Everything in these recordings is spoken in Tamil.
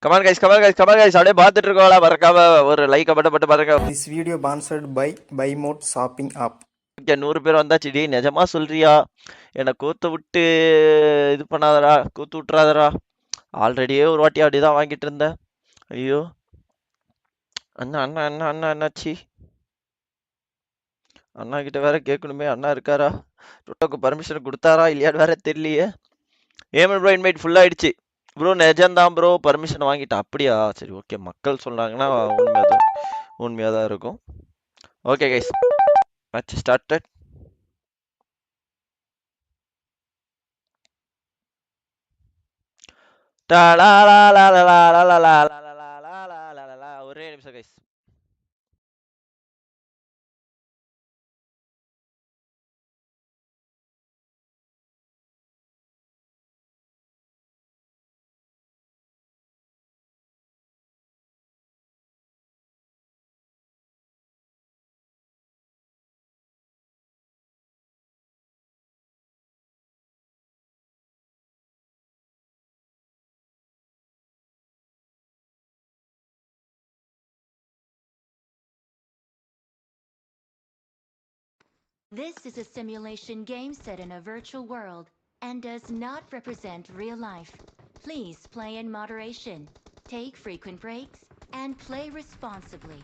கமான் கைஸ் அப்படியே பார்த்துட்டு இருக்கோம்ல, மறக்காம ஒரு லைக் பட்டு பாருங்க. This video sponsored by BuyMode shopping app. 100 பேர் வந்தாச்சு. டி நிஜமா சொல்றியா? என்னை கூத்து விட்டு இது பண்ணாதடா, கூத்து விட்டுறாதடா. ஆல்ரெடியே ஒரு வாட்டி அப்படிதான் வாங்கிட்டு இருந்தேன். ஐயோ அண்ணா அண்ணா அண்ணா அண்ணா அண்ணாச்சி, அண்ணா கிட்ட வேற கேட்கணுமே. அண்ணா இருக்காரா? டொட்டோக்கு பர்மிஷன் கொடுத்தாரா இல்லையான்னு வேற தெரியலையே. ஏமன் ப்ரோ இன்வைட் ஃபுல் ஆயிடுச்சு ப்ரோ. நிஜம்தான் ப்ரோ, பர்மிஷன் வாங்கிட்டேன். அப்படியா? சரி ஓகே, மக்கள் சொன்னாங்கன்னா உண்மையாக தான் இருக்கும். Okay guys, match started. ஒரே நிமிஷம் guys. This is a simulation game set in a virtual world and does not represent real life. Please play in moderation, take frequent breaks, and play responsibly.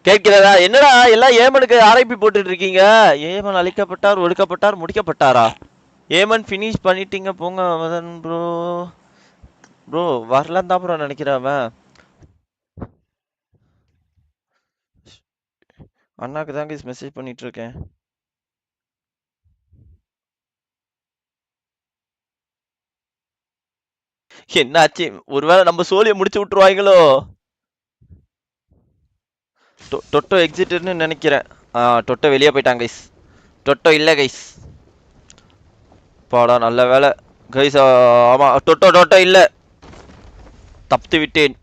கேட்கிறதா? என்னடா எல்லாம் ஏமனுக்கு ஆர்ஐபி போட்டுட்டு இருக்கீங்க? ஏமன் அழிக்கப்பட்டார், ஒடுக்கப்பட்டார், முடிக்கப்பட்டாரா? ஏமன் ஃபினிஷ் பண்ணிட்டீங்க போங்க மதன் ப்ரோ. ப்ரோ வரலாம் தான் ப்ரோ நினைக்கிறவன். அண்ணாக்கு தாங்க மெசேஜ் பண்ணிட்டு இருக்கேன். என்னாச்சு? ஒருவேளை நம்ம சோழியை முடிச்சு விட்டுருவாங்களோ? டொட்டோ எக்ஸிட்னு நினைக்கிறேன். டொட்டோ வெளியே போயிட்டாங்க கைஸ். டொட்டோ இல்லை கைஸ். பாடா நல்ல வேலை கைஸ். ஆமா டொட்டோ இல்லை, தப்பித்து விட்டேன்.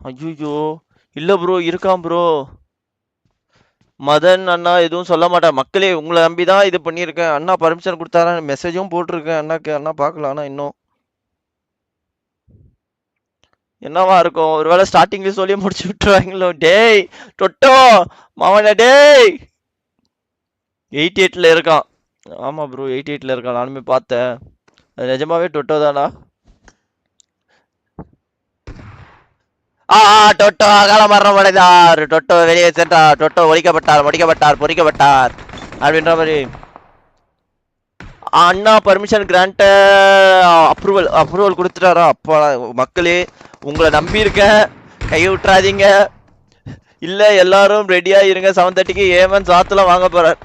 ஐயோ இல்லை ப்ரோ, இருக்கான் ப்ரோ. மதன் அண்ணா எதுவும் சொல்ல மாட்டேன். மக்களே உங்களை நம்பி தான் இது பண்ணியிருக்கேன். அண்ணா பர்மிஷன் கொடுத்தாரா, மெசேஜும் போட்டிருக்கேன் அண்ணாக்கு. அண்ணா பார்க்கலாம். ஆனால் இன்னும் என்னவா இருக்கும்? ஒருவேளை ஸ்டார்டிங்ல சொல்லி முடிச்சு விட்டுருவாங்களோ? டேய் டொட்டோ மாவன டேய். 88ல இருக்கான். ஆமா ப்ரோ 88ல இருக்கான், நானுமே பார்த்தேன். அது நிஜமாவே டொட்டோ தானா? டொட்டோ அகால மரணம் அடைந்தார். டொட்டோ வெளியே சென்றார். டொட்டோ ஒழிக்கப்பட்டார், பொறிக்கப்பட்டார் அப்படின்ற மாதிரி. அண்ணா பர்மிஷன் கிராண்ட் அப்ரூவல் கொடுத்துட்டாரா? அப்பா மக்களே உங்களை நம்பி இருக்கேன், கையை விட்டுறாதீங்க. இல்ல எல்லாரும் ரெடியா இருங்க. 7:30க்கு ஏமன் சாத்துல வாங்க போறார்.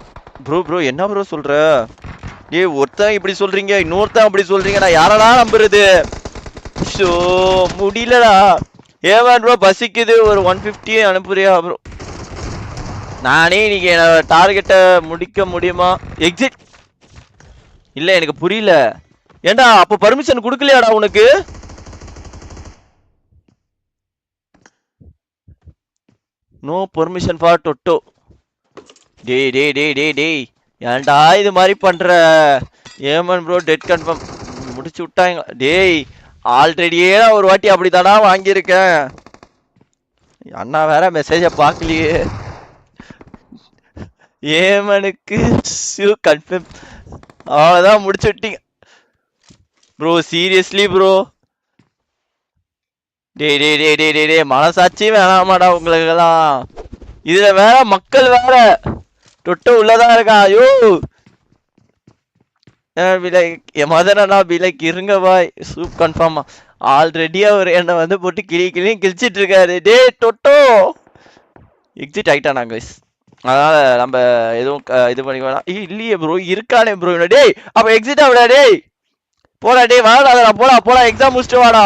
ப்ரோ என்ன ப்ரோ சொல்ற? ஏய் ஒருத்தன் இப்படி சொல்றீங்க, இன்னொருத்தன் அப்படி சொல்றீங்க, நான் யாரடா நம்புறது? ஷோ முடியலடா. ஏமன் ப்ரோ பசிக்குது, ஒரு 150 அனுப்புறியா ப்ரோ? நானே இன்னைக்கு என்னோட டார்கெட்டை முடிக்க முடியுமா? எக்ஸிட் இல்ல எனக்கு புரியல. ஏண்டா அப்ப பர்மிஷன் கொடுக்கலையாடா உனக்கு? No permission for Toto. டேய் டேய் டேய் டேய் டேய் ஏன்டா இது மாதிரி பண்ற? ஏமன் ப்ரோ டெட் கன்ஃபார்ம் முடிச்சு விட்டாங்க. டேய் ஆல்ரெடியே நான் ஒரு வாட்டி அப்படித்தானா வாங்கியிருக்கேன். அண்ணா வேற மெசேஜ பார்க்கலையே. ஏமனுக்கு கன்ஃபார்ம். அவ்வளோதான் முடிச்சு விட்டீங்க ப்ரோ. Seriously bro. டேய் டேய் டேய் டேய் டேய் டேய் மனசாட்சி வேணாமாடா உங்களுக்கெல்லாம்? இதுல வேற மக்கள் வேற தொட்டு உள்ளதான் இருக்கான். ஐயோ மதனா பிலைக் இருங்க பாய். சூப் கன்ஃபார்மா ஆல்ரெடி அவர் என்ன வந்து போட்டு கிளியும் கிழிச்சிட்டு இருக்காரு. டே டொட்டோ எக்ஸிட் ஆயிட்டானா கைஸ். அதனால நம்ம எதுவும் இது பண்ணி வேணாம். இல்லையே ப்ரோ இருக்கானே ப்ரோ. டேய் அப்ப எக்ஸிட் ஆகுடா. டேய் போடா டேய் வாடா போடா எக்ஸாம் முடிச்சுட்டு வாடா.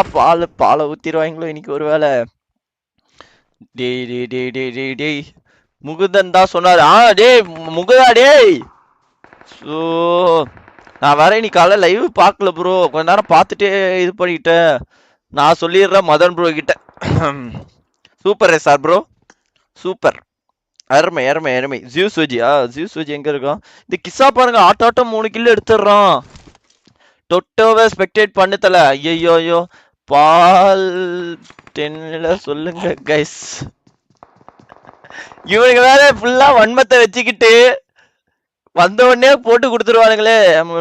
பாலை ஊத்திடுவாங்களோ இன்னைக்கு ஒரு வேலை. டேய் டேய் டேய் டேய் டேய் டேய் முகுந்தன் தான் சொன்னாரு. டேய் முகுதா டேய். ஸோ நான் வேற இன்னைக்கு காலைல லைவ் பார்க்கல ப்ரோ. கொஞ்ச நேரம் பார்த்துட்டே இது பண்ணிட்டேன். நான் சொல்லிடுறேன் மதன் ப்ரோ கிட்ட. Super sir bro super. அருமை அருமை அருமை. ஜியூஸ் வஜி எங்க இருக்கான்? இந்த கிஸ்ஸா பாருங்க ஆட்டாட்டம் 3 கிலோ எடுத்துடுறான். டொட்டோவை ஸ்பெக்டேட் பண்ணல. ஐயோ பால் 10ல சொல்லுங்க கைஸ். இவனுக்கு வேற ஃபுல்லா வன்மத்தை வச்சுக்கிட்டு வந்த உடனே போட்டு கொடுத்துருவானுங்களே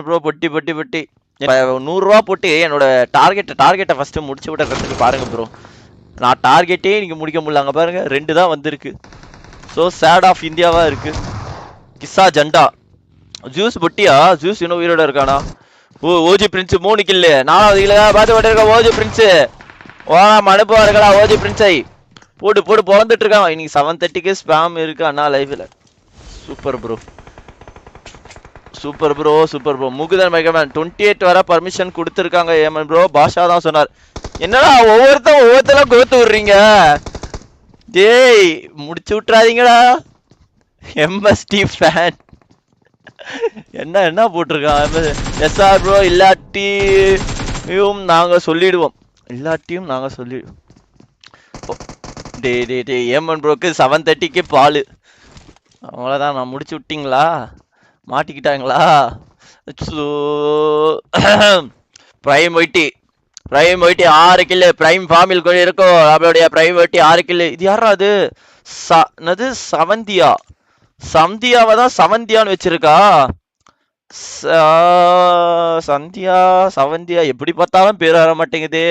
ப்ரோ. பொட்டி 100 ரூபா போட்டு என்னோட டார்கெட்டை ஃபர்ஸ்ட் முடிச்சு விட்டுறதுக்கு பாருங்க ப்ரோ. நான் டார்கெட்டே இன்னைக்கு முடிக்க முடியல. அங்க பாருங்க 2 தான் வந்திருக்கு. ஸோ சேட் ஆஃப் இந்தியாவா இருக்கு. கிஸ்ஸா ஜண்டா ஜூஸ் பொட்டியா? ஜூஸ் இன்னும் உயிரோட இருக்கானா? ஓஜி பிரின்ஸ் 3 கில்லு. 4வது கில்ல பார்த்து போட்டு ஓஜி பிரின்ஸ். அனுப்புவார்களா ஓஜி பிரின்ஸை? போட்டு பொழந்துட்டு இருக்கான். இன்னைக்கு 7:30க்கு ஸ்பாம் இருக்கு அண்ணா லைவ்ல. Super bro. முகுதன் மைக்கமேன் 28 வர பர்மிஷன் கொடுத்துருக்காங்க ஏமன் ப்ரோ. பாஷா தான் சொன்னார். என்னடா ஒவ்வொருத்தரும் கோத்து விடுறீங்க? டேய் முடிச்சு விட்டுறாதீங்கடா. எம்எஸ்டி ஃபேன் என்ன போட்டிருக்கான்? எஸ்ஆர் ப்ரோ இல்லாட்டியும் நாங்க சொல்லிடுவோம். டேய் ஏமன் ப்ரோக்கு 7:30க்கு பால். அவ்வளோதான். நான் முடிச்சு விட்டீங்களா? மாட்டிக்கிட்டாங்களா? பிரைம் ஒயிட்டி 6 கில்லு. பிரைம் ஃபார்மில் கூட இருக்கும் அவளுடைய பிரைம் ஒயிட்டி 6 கில்லு. இது யாரா அது? சந்தியாவை தான் சவந்தியான்னு வச்சிருக்கா. சவந்தியா எப்படி பார்த்தாலும் பேர் வர மாட்டேங்குது.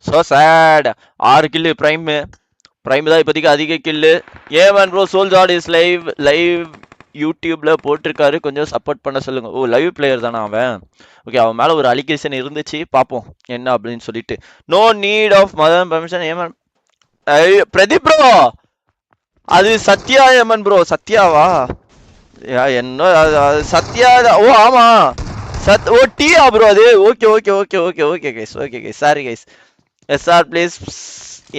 So sad. 6 கில்லு பிரைம் தான் இப்போதைக்கு அதிக கில்லு. ஏமன் ப்ரோ சோல்ஜார்ட் இஸ் லைவ் யூடியூப்ல போட்டிருக்காரு. கொஞ்சம் சப்போர்ட் பண்ண சொல்லுங்க. லைவ் பிளேயர் தானே அவன்? ஓகே அவன் மேல ஒரு அலிகேஷன் இருந்துச்சு. பார்ப்போம் என்ன அப்படின்னு சொல்லிட்டு. No need of Madan permission ஏமன். பிரதீப் ப்ரோ அது சத்யா ஏமன் ப்ரோ. சத்யாவா? என்ன சத்யா? ஆமா டியா ப்ரோ அது. Okay guys sorry guys. SR place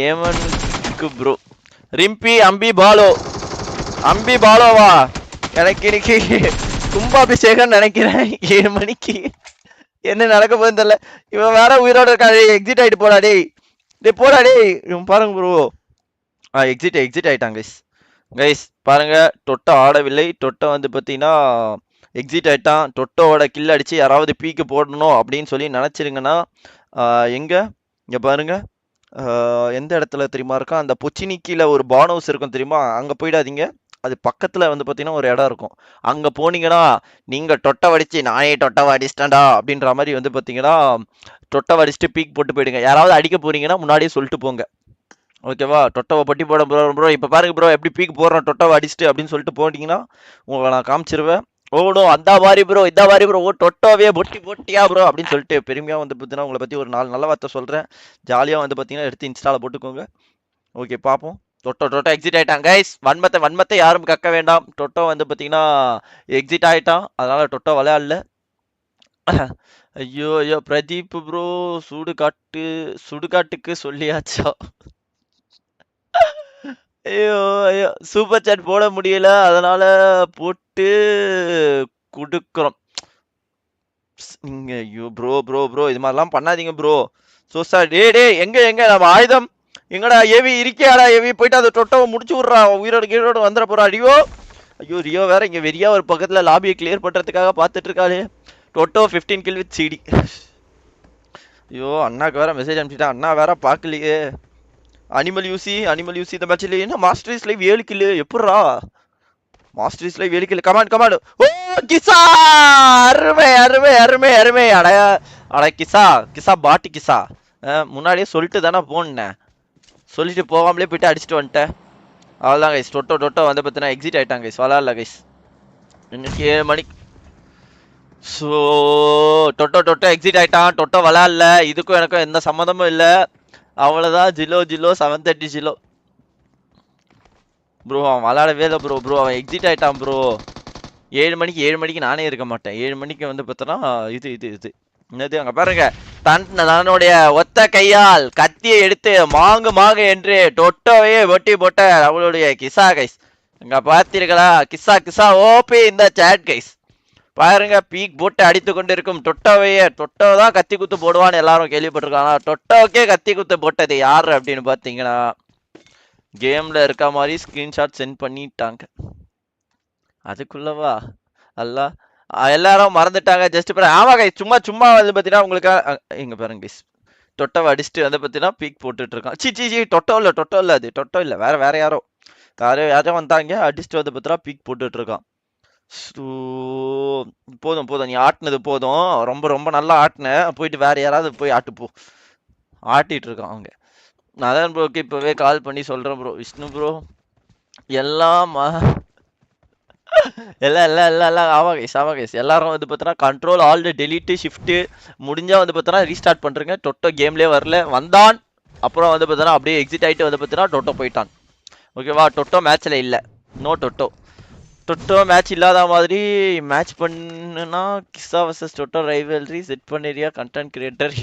ஏமனுக்கு ப்ரோ. ரிம்பி அம்பி பாலோவா? எனக்கு இன்னைக்கு கும்பாபிஷேகம் நினைக்கிறேன் 7 மணிக்கு. என்ன நடக்க போகுதுன்னு தெரியல. இவன் வேற உயிரோட இருக்கான். எக்ஸிட் ஆயிட்டு போடா டேய் இவன் பாருங்க ப்ரோ. எக்ஸிட் ஆயிட்டான் கைஸ் பாருங்க. டொட்டோ ஆடவில்லை. டொட்டோ வந்து பார்த்தீங்கன்னா எக்ஸிட் ஆயிட்டான். டொட்டோவோட கில் அடிச்சு யாராவது பீக்கு போடணும் அப்படின்னு சொல்லி நினைச்சிருங்கன்னா இங்க பாருங்க. எந்த இடத்துல தெரியுமா இருக்கா? அந்த பொச்சினிக்கில ஒரு பான் ஹவுஸ் இருக்கும் தெரியுமா? அங்க போயிடாதீங்க. அது பக்கத்துல வந்து பார்த்தீங்கன்னா ஒரு இடம் இருக்கும். அங்க போனீங்கன்னா நீங்க டொட்டை வடிச்சு நானே டொட்டை வடிச்சிட்டேன்டா அப்படின்ற மாதிரி வந்து பார்த்தீங்கன்னா டொட்டை வடிச்சுட்டு பீக் போட்டு போயிடுங்க. யாராவது அடிக்க போறீங்கன்னா முன்னாடியே சொல்லிட்டு போங்க. ஓகேவா? டொட்டவை பட்டி போட ப்ரோ. இப்போ பாருங்க ப்ரோ எப்படி பீக் போடுறோம் டொட்டவை அடிச்சுட்டு அப்படின்னு சொல்லிட்டு போனீங்கன்னா உங்களை நான் காமிச்சிருவேன். அந்த மாதிரி ப்ரோ இந்த மாதிரி ப்ரோ டொட்டோவே பொட்டியா ப்ரோ அப்படின்னு சொல்லிட்டு பெருமையாக வந்து பார்த்தீங்கன்னா உங்களை பற்றி ஒரு 4 நல்ல வார்த்தை சொல்கிறேன். ஜாலியாக வந்து பார்த்தீங்கன்னா எடுத்து இன்ஸ்டால போட்டுக்கோங்க. ஓகே பார்ப்போம். டொட்டோ எக்ஸிட் ஆயிட்டான் கைஸ். வன்மத்தை யாரும் கக்க வேண்டாம். டொட்டோ வந்து பார்த்தீங்கன்னா எக்ஸிட் ஆயிட்டான். அதனால டொட்டோ விளையாடல. ஐயோ பிரதீப் ப்ரோ சுடுகாட்டுக்கு சொல்லியாச்சா? ஐயோ சூப்பர் சாட் போட முடியல. அதனால போட்டு கொடுக்குறோம். நீங்க ஐயோ ப்ரோ இது மாதிரிலாம் பண்ணாதீங்க ப்ரோ. சோ சார் டே எங்க நம்ம ஆயுதம் எங்கடா ஏவி இருக்கியாடா ஏவி போயிட்டு அதை டொட்டோவை முடிச்சு விட்றா உயிரோடு கீழோடு வந்துட போறா ரியோ. ஐயோ ரியோ வேற இங்க வெறியா ஒரு பக்கத்துல லாபியை கிளியர் பண்றதுக்காக பார்த்துட்டு இருக்காளே. டொட்டோ 15 கில் வித் சிடி. ஐயோ அண்ணாக்கு வேற மெசேஜ் அனுப்பிச்சிட்டேன், அண்ணா வேற பார்க்கலையே. அனிமல் யூசி இந்த மேட்ச்ல என்ன மாஸ்டர்ஸ் லைவ் 7 கில்லு எப்பட்றா? மாஸ்டர்ஸ் லைவ் 7 கில்லு. கமாண்ட் ஓ கிசா அருமை அருமை அருமை அருமை. அட கிசா பாட்டி கிசா. முன்னாடியே சொல்லிட்டு தானே போனேன், சொல்லிட்டு போகாமலே போயிட்டு அடிச்சுட்டு வந்துட்டேன். அவ்வளோதான் கைஸ். டொட்டோ வந்து பார்த்தீங்கன்னா எக்ஸிட் ஆயிட்டாங்க கைஸ். விளாட்ல கைஸ் இன்னைக்கு 7 மணிக்கு. ஸோ டொட்டோ எக்ஸிட் ஆயிட்டான். டொட்டோ விளாட்ல. இதுக்கும் எனக்கும் எந்த சம்மந்தமும் இல்லை. அவ்வளோதான். ஜிலோ 730 ஜிலோ ப்ரோ. அவன் விளாடவே இல்லை ப்ரோ. அவன் எக்ஸிட் ஆயிட்டான் ப்ரோ. 7 மணிக்கு நானே இருக்க மாட்டேன். 7 மணிக்கு வந்து பார்த்தோன்னா இது என்னது அங்கே பாருங்க. தன்னுடைய ஒத்த கையால் கத்தியை எடுத்து மாங்கு என்று டொட்டோவையே வெட்டி போட்ட அவளுடைய கிசா கைஸ். அங்க பார்த்தீர்களா? கிசா ஓபி இந்த சாட் கைஸ். பாருங்க பீக் போட்டு அடித்து கொண்டு இருக்கும் டொட்டோவையே. டொட்டோ தான் கத்தி குத்து போடுவான்னு எல்லாரும் கேள்விப்பட்டிருக்காங்க. டொட்டோக்கே கத்தி குத்து போட்டது யாரு அப்படின்னு பார்த்தீங்கன்னா கேம்ல இருக்க மாதிரி ஸ்கிரீன்ஷாட் சென்ட் பண்ணிட்டாங்க. அதுக்குள்ளவா அல்ல எல்லாரும் மறந்துட்டாங்க. ஜஸ்ட் ஆமா கைஸ் சும்மா வந்து பார்த்தீங்கன்னா உங்களுக்கு இங்க பாருங்க கைஸ். டொட்டோவை அடிச்சுட்டு வந்து பார்த்தீங்கன்னா பீக் போட்டுட்டு இருக்கான். சி டொட்டோ இல்லை அது டொட்டோ இல்லை வேற யாரோ வந்தாங்க அடிச்சுட்டு வந்து பார்த்தீங்கன்னா பீக் போட்டுட்டு இருக்கான். போதும் நீ ஆட்டினது போதும். ரொம்ப நல்லா ஆட்டின. போயிட்டு வேற யாராவது போய் ஆட்டுப்போ. ஆட்டிட்டு இருக்கான் அவங்க. நான் தான் ப்ரோக்கு இப்பவே கால் பண்ணி சொல்றேன் ப்ரோ. விஷ்ணு ப்ரோ எல்லாம் ஆமா கைஸ் எல்லாரும் வந்து பார்த்தோன்னா கண்ட்ரோல் ஆல்டு டெலிட்டு ஷிஃப்ட்டு முடிஞ்சா வந்து பார்த்தோன்னா ரீஸ்டார்ட் பண்ணுறேங்க. டொட்டோ கேம்லேயே வரல வந்தான். அப்புறம் வந்து பார்த்தோன்னா அப்படியே எக்ஸிட் ஆகிட்டு வந்து பார்த்தீங்கன்னா டொட்டோ போயிட்டான். ஓகேவா? டொட்டோ மேட்ச்சில் இல்லை. நோ டொட்டோ மேட்ச் இல்லாத மாதிரி மேட்ச் பண்ணுனா கிசா வர்சஸ் டொட்டோ ரைவல்ரி செட் பண்ணிரியா கண்டென்ட் கிரியேட்டர்.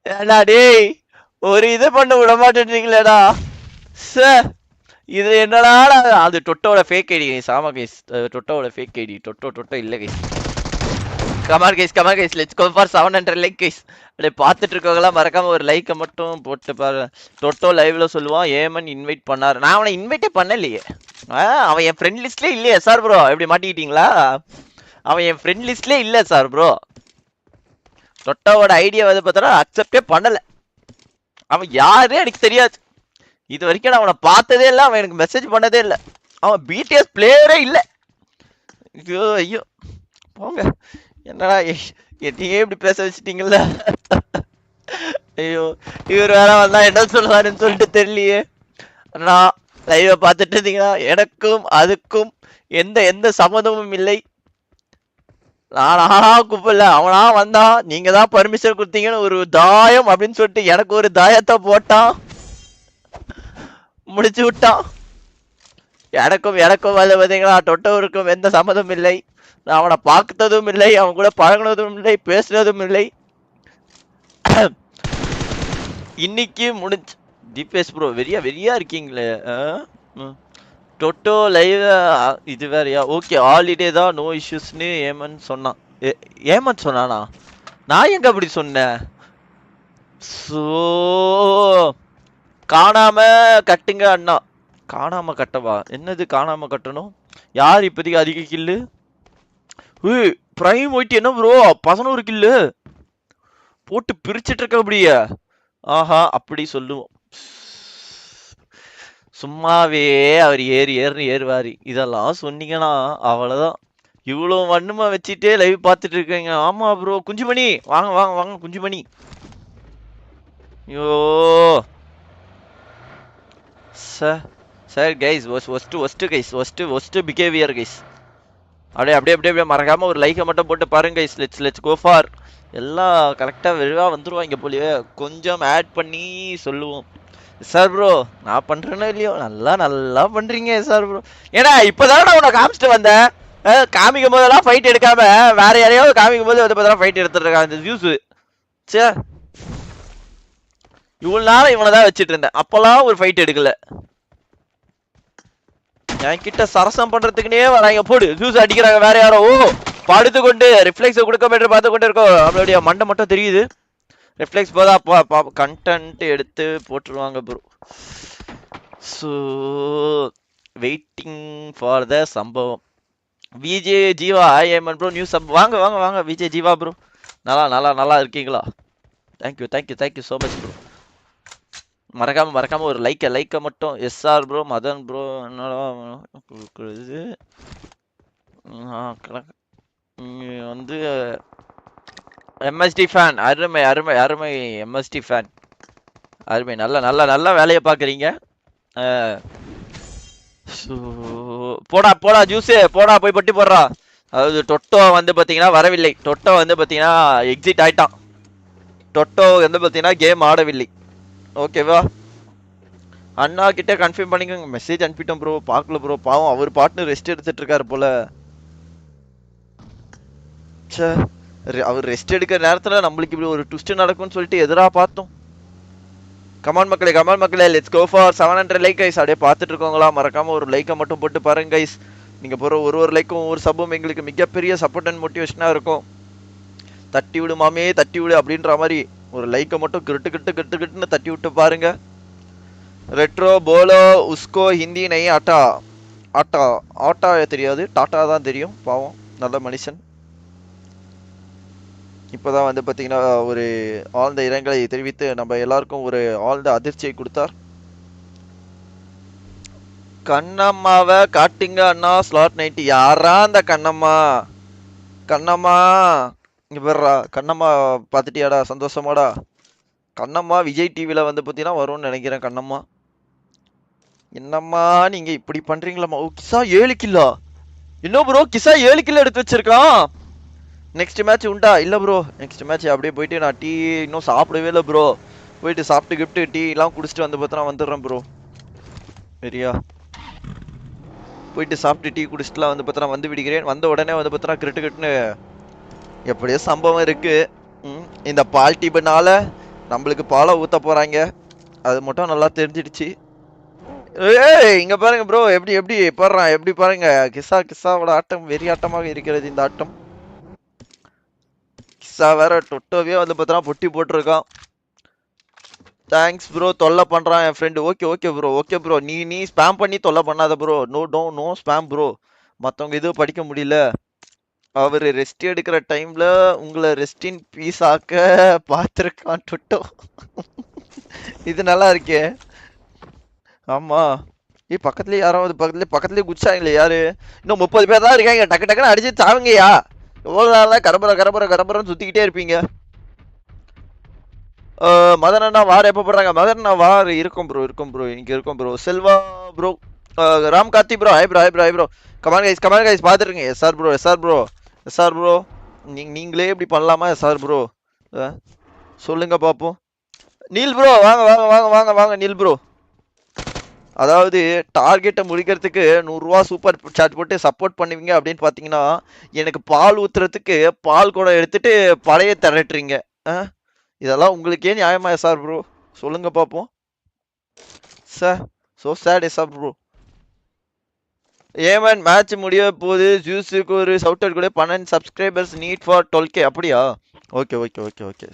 ஏடா டேய் ஒரு இது பண்ண விட மாட்டேன்றீங்களேடா சார். இது என்னடா அது டொட்டோட ஃபேக் ஐடி கைஸ். ஆமா கைஸ் டொட்டோட ஃபேக் ஐடி. டொட்டோ இல்லை guys. Come on guys let's go for 700 like guys. அப்படியே பார்த்துட்டு இருக்கவங்களாம் மறக்காம ஒரு லைக்கை மட்டும் போட்டு பாரு. டொட்டோ லைவ்ல சொல்லுவான் ஏமன் இன்வைட் பண்ணாரு. நான் அவனை இன்வைட்டே பண்ணலையே. அவன் என் ஃப்ரெண்ட் லிஸ்ட்லேயே இல்லையே சார் ப்ரோ. எப்படி மாட்டிக்கிட்டீங்களா? அவன் என் ஃப்ரெண்ட் லிஸ்ட்லேயே இல்லை சார் ப்ரோ. டொட்டோவோட ஐடியா வந்து பார்த்தோன்னா அக்செப்டே பண்ணலை. அவன் யாரே எனக்கு தெரியாது. இது வரைக்கும் நான் அவனை பார்த்ததே இல்லை. அவன் எனக்கு மெசேஜ் பண்ணதே இல்லை. அவன் பிடிஎஸ் பிளேயரே இல்லை. ஐயோ போங்க. என்னடா என்னையே இப்படி பேச வச்சுட்டீங்கல்ல. ஐயோ இவர் வேற வந்தா என்ன சொல்லுவாருன்னு சொல்லிட்டு தெரியலையே. அண்ணா லைவை பார்த்துட்டு இருந்தீங்கன்னா எனக்கும் அதுக்கும் எந்த சம்மந்தமும் இல்லை. நானா கூப்பிடல, அவனா வந்தான். நீங்க தான் பர்மிஷன் கொடுத்தீங்கன்னு ஒரு தாயம் அப்படின்னு சொல்லிட்டு எனக்கு ஒரு தாயத்தை போட்டான், முடிச்சு விட்டான். எனக்கும் வந்து பார்த்தீங்களா டொட்டோருக்கும் எந்த சம்மதம் இல்லை. நான் அவனை பார்த்ததும் இல்லை, அவன் கூட பழகினதும் இல்லை, பேசுனதும் இல்லை. இன்னைக்கு முடிஞ்சு டிபிஎஸ் ப்ரோ வெறியா இருக்கீங்களே. டொட்டோ லைவ் இது வேறையா? ஓகே ஹாலிடே தான் நோ இஷ்யூஸ்னு ஏமன் சொன்னான். ஏமன் சொன்னானா? நான் எங்க அப்படி சொன்னேன்? ஸோ காணாம கட்டுங்க அண்ணா. காணாம கட்டவா? என்னது காணாம கட்டணும்? யார் இப்போதைக்கு அதிக கில்லு? பிரைம் ஒயிட் என்ன ப்ரோ 11 கில்லு போட்டு பிரிச்சுட்டு இருக்க அப்படியே. ஆஹா அப்படி சொல்லுவோம். சும்மாவே அவர் ஏறுவாரு. இதெல்லாம் சொன்னீங்கன்னா அவ்வளவுதான். இவ்வளோ வண்ணுமா வச்சுட்டே லைவ் பார்த்துட்டு இருக்கீங்க. ஆமா ப்ரோ. குஞ்சுமணி வாங்க குஞ்சுமணி. ஐயோ sir guys worst behaviour guys. அப்படியே மறக்காம ஒரு லைக்கை மட்டும் போட்டு பாருங்க கைஸ். Let's go for. எல்லாம் கரெக்டாக விரிவாக வந்துருவாங்க போலியே. கொஞ்சம் ஆட் பண்ணி சொல்லுவோம். சார் ப்ரோ நான் பண்றேனோ இல்லையோ நல்லா பண்றீங்க சார் ப்ரோ. ஏன்னா இப்போதான் நான் உன்னை காமிச்சிட்டு வந்தேன். காமிக்கும் போதெல்லாம் ஃபைட் எடுக்காம வேற யாரையாவது காமிக்கும் போது வந்து பார்த்தா ஃபைட் எடுத்துட்டு இருக்காங்க இந்த வியூஸ். சே இவ்வளவு நேரம் இவனை தான் வச்சுட்டு இருந்தேன். அப்பெல்லாம் ஒரு ஃபைட் எடுக்கல. என்கிட்ட சரசம் பண்றதுக்குனே வராங்க. போடு ஜூஸ் அடிக்கிறாங்க வேற யாரோ. படுத்து கொண்டு ரிஃப்ளெக்ஸ் கொடுக்க பார்த்து கொண்டு இருக்கோம். நம்மளுடைய மண்டை மட்டும் தெரியுது. ரிஃப்ளெக்ஸ் போதா கண்டென்ட் எடுத்து போட்டுருவாங்க bro. So waiting for the சம்பவம். VJ Jeeva IMN bro new sub. வாங்க வாங்க வாங்க விஜே ஜீவா ப்ரோ. நல்லா இருக்கீங்களா? Thank you so much bro. மறக்காம ஒரு லைக்கை மட்டும். எஸ்ஆர் ப்ரோ மதன் ப்ரோ என்னடா கொடுக்குறது வந்து எம்எஸ்டி ஃபேன். அருமை எம்எஸ்டி ஃபேன். அருமை. நல்ல வேலையை பார்க்குறீங்க. போடா ஜூஸு போடா போய் பட்டி போடுறா. அதாவது டொட்டோ வந்து பார்த்தீங்கன்னா வரவில்லை. டொட்டோ வந்து பார்த்தீங்கன்னா எக்ஸிட் ஆயிட்டான். டொட்டோ வந்து பார்த்தீங்கன்னா கேம் ஆடவில்லை. ஓகேவா? அண்ணா கிட்ட கன்ஃபார்ம் பண்ணிக்கோங்க. மெசேஜ் அனுப்பிட்டோம் ப்ரோ. பார்க்கல ப்ரோ. பாவம் அவர் பார்ட்னர் ரெஸ்ட் எடுத்துட்டு இருக்காரு போல. அவர் ரெஸ்ட் எடுக்கிற நேரத்தில் நம்மளுக்கு இப்படி ஒரு ட்விஸ்ட் நடக்கும்னு சொல்லிட்டு எதிராக பார்த்தோம். கமான் மக்களே let's go for 700 like guys. அப்படியே பார்த்துட்டு இருக்கோங்களா? மறக்காம ஒரு லைக்கை மட்டும் போட்டு பாருங்க கைஸ். நீங்க போற ஒரு லைக்கும் ஒரு சப்பும் எங்களுக்கு மிகப்பெரிய சப்போர்ட் அண்ட் மோட்டிவேஷனா இருக்கும். தட்டி விடு மாமே தட்டி விடு அப்படின்ற மாதிரி ஒரு லைக்கை மட்டும் கிட்டுன்னு தட்டி விட்டு பாருங்க. ரெட்ரோ போலோ உஸ்கோ ஹிந்தி நை ஆட்டா தெரியாது, டாட்டா தான் தெரியும். பாவம் நல்ல மனுஷன். இப்போதான் வந்து பார்த்தீங்கன்னா ஒரு ஆழ்ந்த இரங்கலை தெரிவித்து நம்ம எல்லாருக்கும் ஒரு ஆழ்ந்த அதிர்ச்சியை கொடுத்தார். கண்ணம்மாவை காட்டுங்க அண்ணா ஸ்லாட் 90. யாரா அந்த கண்ணம்மா இங்க பேர்றா. கண்ணம்மா பார்த்துட்டியாடா? சந்தோஷமாடா? கண்ணம்மா விஜய் டிவியில் வந்து பார்த்தீங்கன்னா வரும்னு நினைக்கிறேன். கண்ணம்மா என்னம்மா நீங்க இப்படி பண்றீங்களாம்மா? ஓ கிசா 7 கிலோ. இன்னும் ப்ரோ கிசா 7 கிலோ எடுத்து வச்சிருக்கான். நெக்ஸ்ட் மேட்ச் உண்டா? இல்லை ப்ரோ நெக்ஸ்ட் மேட்ச் அப்படியே போயிட்டு நான் டீ இன்னும் சாப்பிடவே இல்லை ப்ரோ. போயிட்டு சாப்பிட்டு கிஃப்ட்டு டீ எல்லாம் குடிச்சிட்டு வந்து பார்த்தா வந்துடுறேன் ப்ரோ. சரியா? போயிட்டு சாப்பிட்டு டீ குடிச்சிட்டுலாம் வந்து பார்த்தா வந்து விடுகிறேன். வந்த உடனே வந்து பார்த்தா கிட்டுன்னு எப்படியோ சம்பவம் இருக்கு. இந்த பால் டீபனால நம்மளுக்கு பாலை ஊற்ற போறாங்க. அது மட்டும் நல்லா தெரிஞ்சிடுச்சு. ஏய் இங்க பாருங்க ப்ரோ. எப்படி போடுறான் எப்படி பாருங்க. கிசாவோட ஆட்டம் வெறி ஆட்டமாக இருக்கிறது இந்த ஆட்டம். கிசா வேற டொட்டோவே வந்து பார்த்தா பொட்டி போட்டிருக்கான். Thanks bro. தொல்லை பண்றான் என் ஃப்ரெண்டு. ஓகே ப்ரோ நீ ஸ்பேம் பண்ணி தொல்லை பண்ணாத ப்ரோ. No spam bro. மற்றவங்க எதுவும் படிக்க முடியல. அவர் ரெஸ்ட் எடுக்கிற டைம்ல உங்களை ரெஸ்டின் பீஸ் ஆக்க பார்த்துருக்கான் டொட்டோ. இது நல்லா இருக்கே. ஆமா பக்கத்துலயே யாராவது பக்கத்துலயே குச்சாங்களே யாரு? இன்னும் 30 பேர் தான் இருக்காங்க. டக்குன்னு அடிச்சு தாவுங்கய்யா. எவ்வளவு நாளா கரபரன்னு சுத்திக்கிட்டே இருப்பீங்க. மதன் அண்ணா வார் எப்ப போடுறாங்க? மதன் அண்ணா வார் இருக்கும் ப்ரோ இன்னைக்கு இருக்கும் bro. Selva bro, Ram Karthi bro, hi bro. Come on guys பாத்துருங்க. எஸ்ஆர் ப்ரோ நீங்களே இப்படி பண்ணலாமா? எஸ்ஆர் ப்ரோ சொல்லுங்க பாப்போம். நீல் ப்ரோ வாங்க நீல் ப்ரோ. அதாவது டார்கெட்டை முடிக்கிறதுக்கு 100 ரூபா சூப்பர் சாட் போட்டு சப்போர்ட் பண்ணுவீங்க அப்படின்னு பார்த்தீங்கன்னா எனக்கு பால் ஊத்துறதுக்கு பால் கூட எடுத்துட்டு பழைய திரட்டுறீங்க. இதெல்லாம் உங்களுக்கே நியாயமா சார் ப்ரோ? சொல்லுங்க பார்ப்போம் sir. So sad sir bro. ஏமன் மேட்ச் முடிய போது ஜூஸுக்கு ஒரு சவுட்டர் கூட 12 சப்ஸ்கிரைபர்ஸ் நீட் ஃபார் 12K. அப்படியா? ஓகே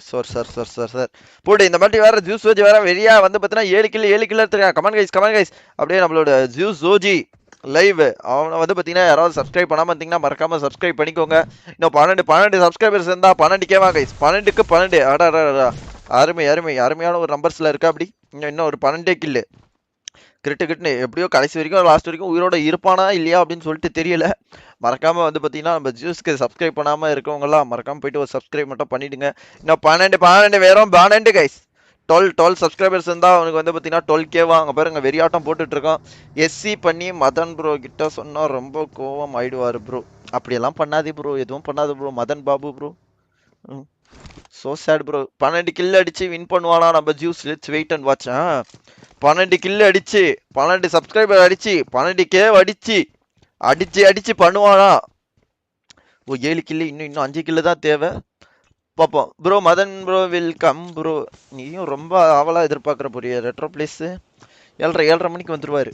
சார் போட்டு இந்த மாதிரி வேற ஜூஸ் ஜோஜி வேற வெறியா வந்து பார்த்தீங்கன்னா 7 கிலோ எடுத்துருக்கான். கமெண்ட் கைஸ் அப்படியே நம்மளோட ஜூஸ் ஜோஜி லைவ் அவனை வந்து பார்த்தீங்கன்னா யாராவது சப்ஸ்கிரைப் பண்ணாமல் இருந்தீங்கன்னா மறக்காம சப்ஸ்கிரைப் பண்ணிக்கோங்க. இன்னும் 12 சப்ஸ்கிரைபர்ஸ் இருந்தால் 12K கைஸ். 12க்கு 12 அடா அருமையான ஒரு நம்பர்ஸ்ல இருக்கா. அப்படி இன்னும் ஒரு 12 கில்லு கிட்டுன்னு எப்படியோ கடைசி வரைக்கும் லாஸ்ட் வரைக்கும் உயிரோட இருப்பானா இல்லையா அப்படின்னு சொல்லிட்டு தெரியல. மறக்காம வந்து பார்த்தீங்கன்னா நம்ம ஜூஸ்க்கு சப்ஸ்கிரைப் பண்ணாமல் இருக்கவங்கலாம் மறக்காம போயிட்டு ஒரு சப்ஸ்கிரைப் மட்டும் பண்ணிடுங்க. இன்னும் 12 வேறும் 12 கைஸ். 12 சப்ஸ்கிரைபர்ஸ் இருந்தால் அவனுக்கு வந்து பார்த்தீங்கன்னா 12K வாங்க பாருங்க. வெறியாட்டம் போட்டுட்டு இருக்கோம். எஸ்சி பண்ணி மதன் ப்ரோ கிட்ட சொன்னா ரொம்ப கோவம் ஆயிடுவாரு ப்ரோ. அப்படியெல்லாம் பண்ணாதே ப்ரோ. எதுவும் பண்ணாது bro. Madan Babu bro so sad bro. 12 kill அடிச்சு வின் பண்ணுவானா நம்ம juice? Let's wait and watch. 12 kill அடிச்சு 12 சப்ஸ்கிரைபர் அடிச்சு 12K அடிச்சு பண்ணுவானா? ஓ 7 கில்லு இன்னும் 5 கில்லு தான் தேவை. பார்ப்போம் bro. Madan bro will come bro. நீயும் ரொம்ப ஆவலா எதிர்பார்க்குற போறிய. ரெட்ரோ பிளேஸ் 7:30 மணிக்கு வந்துருவாரு.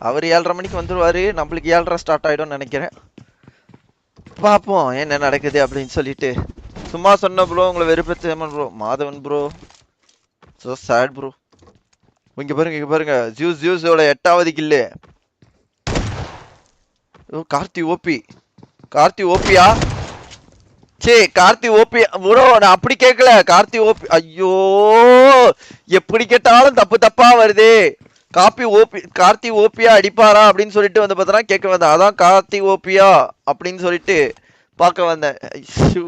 அவர் 7:30 மணிக்கு வந்துருவாரு. நம்மளுக்கு 7:30 ஸ்டார்ட் ஆயிடும்னு நினைக்கிறேன். பார்ப்போம் என்ன நடக்குது அப்படின்னு சொல்லிட்டு. சும்மா சொன்ன ப்ரோ உங்களை வெறுப்பேத்து Eman bro. Madhavan bro so sad bro. இங்க பாருங்க ஜூஸோட 8வது கில்லு. ஓ கார்த்தி ஓபியா? சே கார்த்தி ஓபி ப்ரோ, நான் அப்படி கேட்கல. கார்த்தி ஓபி, ஐயோ எப்படி கேட்டாலும் தப்பா வருதே. கார்த்தி ஓபியா அடிப்பாரா அப்படின்னு சொல்லிட்டு வந்து பார்த்தா கேட்க வந்தேன். அதான் கார்த்தி ஓபியா அப்படின்னு சொல்லிட்டு பார்க்க வந்தேன். ஐயோ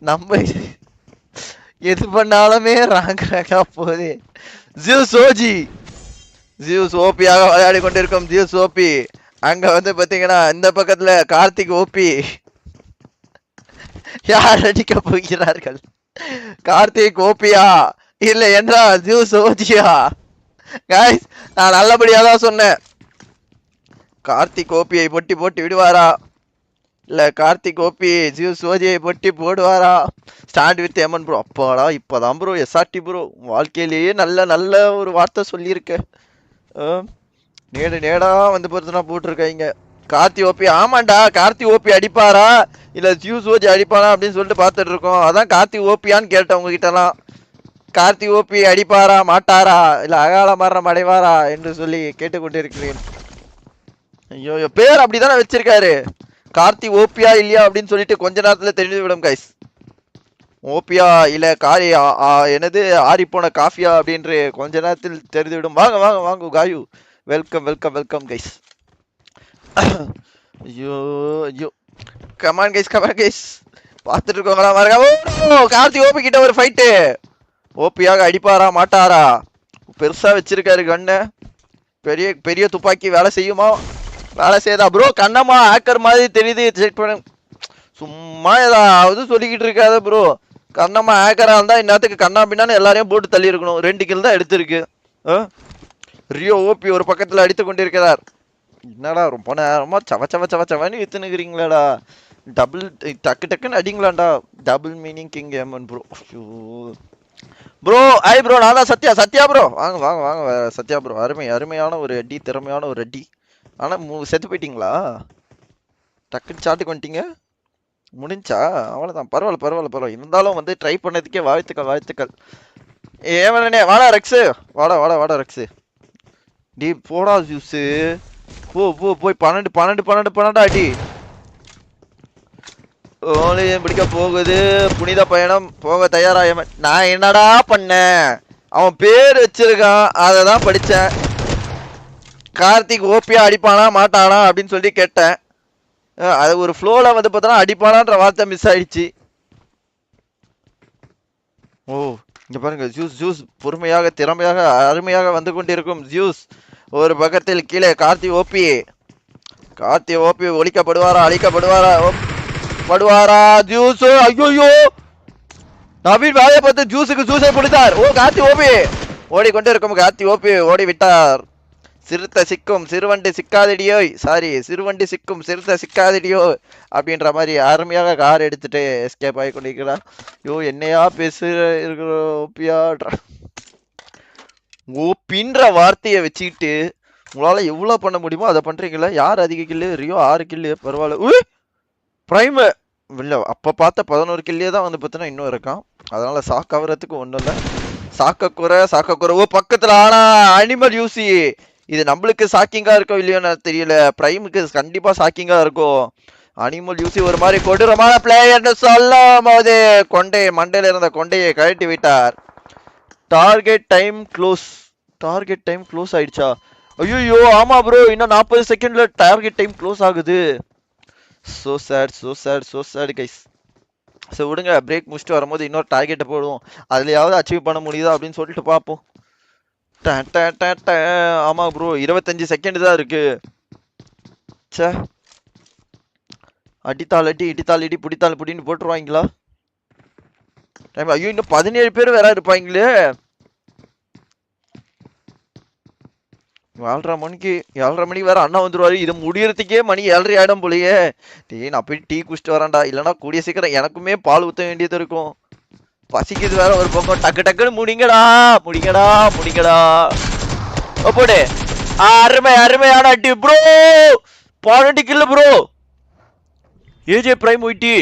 நம்ம எது பண்ணாலுமே ராங்கா போகுது. ஜியூஸ் ஓபியாக விளையாடி கொண்டிருக்கும் ஜியூஸ் ஓபி. அங்க வந்து பாத்தீங்கன்னா இந்த பக்கத்துல கார்த்திக் ஓபி. யார் அடிக்க போகிறார்கள்? கார்த்திக் ஓபியா இல்ல என்றால் ஜியூஸ் ஓஜியா? கைஸ் நான் நல்லபடியா தான் சொன்னேன். கார்த்திக் ஓபியை போட்டி விடுவாரா இல்ல கார்த்திக் ஓபி ஜியூஸ் ஓஜியை போடுவாரா? Stand with Eman bro. அப்பாடா இப்பதான் ப்ரோ எஸ்ஆர்டி ப்ரோ வாழ்க்கையிலேயே நல்ல ஒரு வார்த்தை சொல்லியிருக்க. நேடா வந்து பொறுத்துனா போட்டிருக்காங்க. கார்த்தி ஓபி, ஆமாண்டா கார்த்தி ஓபி அடிப்பாரா இல்ல ஜியூஸ் ஓஜி அடிப்பாரா அப்படின்னு சொல்லிட்டு பார்த்துட்டு இருக்கோம். அதான் கார்த்தி ஓபியான்னு கேட்டேன் உங்ககிட்டலாம். கார்த்தி ஓபி அடிப்பாரா மாட்டாரா இல்ல அகால மரணம் அடைவாரா என்று சொல்லி கேட்டுக்கொண்டிருக்கிறேன். ஐயோ பேர் அப்படிதானே வச்சிருக்காரு. கார்த்தி ஓபியா இல்லையா அப்படின்னு சொல்லிட்டு கொஞ்ச நேரத்துல தெரிஞ்சு விடும் கைஸ். ஓபியா இல்ல காரி என்னது ஆறி போன காஃபியா அப்படின்று கொஞ்ச நேரத்தில் தெரிந்து விடும். வாங்க காயு. Welcome guys. ஐயோ கமான் கைஸ் பார்த்துட்டு இருக்கோங்களா பாருங்க. கார்த்தி ஓபி கிட்ட ஒரு ஃபைட்டு. ஓபியாக அடிப்பாரா மாட்டாரா? பெருசா வச்சிருக்காரு கண்ணு. பெரிய துப்பாக்கி வேலை செய்யுமா? வேலை செய்யுதா ப்ரோ? கண்ணம்மா ஹேக்கர் மாதிரி தெரியுது. செக் பண்ண சும்மா ஏதாவது சொல்லிக்கிட்டு இருக்காத ப்ரோ. கண்ணம்மா ஹேக்கரா இருந்தா இன்னத்துக்கு கண்ணா பின்னான்னு எல்லாரையும் போட்டு தள்ளி இருக்கணும். 2 கில் தான் எடுத்திருக்கு. ரியோ ஓபி ஒரு பக்கத்துல அடித்து கொண்டிருக்கிறார். என்னடா ரொம்ப நேரமா சவன்னு வித்துனுக்குறீங்களாடா? டபுள் டக்குன்னு அடிங்களாண்டா. Double meaning king Eman bro. Bro ஐ ப்ரோ நான் தான் சத்யா ப்ரோ. வாங்க சத்யா ப்ரோ. அருமையான ஒரு அடி, திறமையான ஒரு அடி. ஆனா செத்து போயிட்டீங்களா? டக்குன்னு சாட்டுக்கு வந்துட்டீங்க. முடிஞ்சா அவ்வளவுதான். பரவாயில்ல. இருந்தாலும் வந்து ட்ரை பண்ணதுக்கே வாழ்த்துக்கள். ஏவனே வாடா ரெக்ஸு. வாடா ரெக்ஸு. டி போடா ஜூஸு. போய் 12 அடி. ஓலியம் பிடிக்க போகுது. புனித பயணம் போக தயாராக. நான் என்னடா பண்ணேன்? அவன் பேர் வச்சிருக்கான், அதை தான் படித்தேன். கார்த்திக் ஓபியா அடிப்பானா மாட்டானா அப்படின்னு சொல்லி கேட்டேன். அது ஒரு ஃப்ளோல வந்து பார்த்தோன்னா அடிப்பானான்ற வார்த்தை மிஸ் ஆயிடுச்சு. இங்க பாருங்க ஜூஸ் பொறுமையாக திறமையாக அருமையாக வந்து கொண்டிருக்கும் ஜூஸ். ஒரு பக்கத்தில் கீழே கார்த்தி ஓபி ஒழிக்கப்படுவாரா அழிக்கப்படுவாரா ஜூஸ்? ஐயோ நவீன் வேலையை பார்த்து ஜூஸை கொடுத்தார். கார்த்தி ஓபி ஓடிக்கொண்டே இருக்கும். கார்த்தி ஓபி ஓடி விட்டார். சிறுத்தை சிக்கும் சிறுவண்டி சிக்காதடியோ, சிறுவண்டி சிக்கும் சிறுத்தை சிக்காதடியோ அப்படின்ற மாதிரி அருமையாக கார் எடுத்துட்டு எஸ்கேப் ஆகி கொண்டிருக்கிறார். என்னையா இருக்கிற ஓபின்ற வார்த்தையை வச்சுக்கிட்டு உங்களால எவ்வளவு பண்ண முடியுமோ அதை பண்றீங்களா? யார் அதிக கில்லு? ரியோ 6 கில்லு. பரவாயில்ல. பிரைம் இல்ல அப்ப பார்த்த 11 கில்லே தான் வந்து பார்த்தீங்கன்னா இன்னும் இருக்கான். அதனால சாக்காவறதுக்கு ஒண்ணும் இல்லை. சாக்கக்குறை பக்கத்துல. ஆனா அனிமல் யூசி இது நம்மளுக்கு ஷாக்கிங்கா இருக்கோ இல்லையோன்னு தெரியல. பிரைமுக்கு கண்டிப்பா ஷாக்கிங்கா இருக்கும். அனிமல் யூசி ஒரு மாதிரி கொடூரமான பிளேயர்னு சொல்லும் போது மண்டையில இருந்த கொண்டையை கழட்டி விட்டார். டார்கெட் டைம் க்ளோஸ் ஆயிடுச்சா? ஐயோ ஆமா ப்ரோ, இன்னும் 40 செகண்ட்ல டார்கெட் டைம் க்ளோஸ் ஆகுது. So sad guys. ஸோ விடுங்க, பிரேக் முடிச்சுட்டு வரும்போது இன்னொரு டார்கெட்டை போடுவோம். அதுலயாவது அச்சீவ் பண்ண முடியுதா அப்படின்னு சொல்லிட்டு பார்ப்போம். ஆமா ப்ரோ 25 செகண்ட் தான் இருக்கு. சே அடித்தாள் அடி இடித்தாள் இடி பிடித்தாள் பிடின்னு போட்டுருவாங்களா? ஐயோ இன்னும் 17 பேர் வேற இருப்பாங்களே. 7:30 மணிக்கு வேற அண்ணா வந்துருவாரு. இது முடியறதுக்கே மணி 7:30 ஆயிடும் போலயே. நான் போய் டீ குடிச்சிட்டு வரேன்டா. இல்லைன்னா கூடிய சீக்கிரம் எனக்குமே பால் ஊத்த வேண்டியது இருக்கும். பசிக்குது வேற ஒரு பக்கம். டக்குன்னு முடிங்கடா. போடு. அருமையான அடி bro. 12 kill bro. AJ Prime Whitey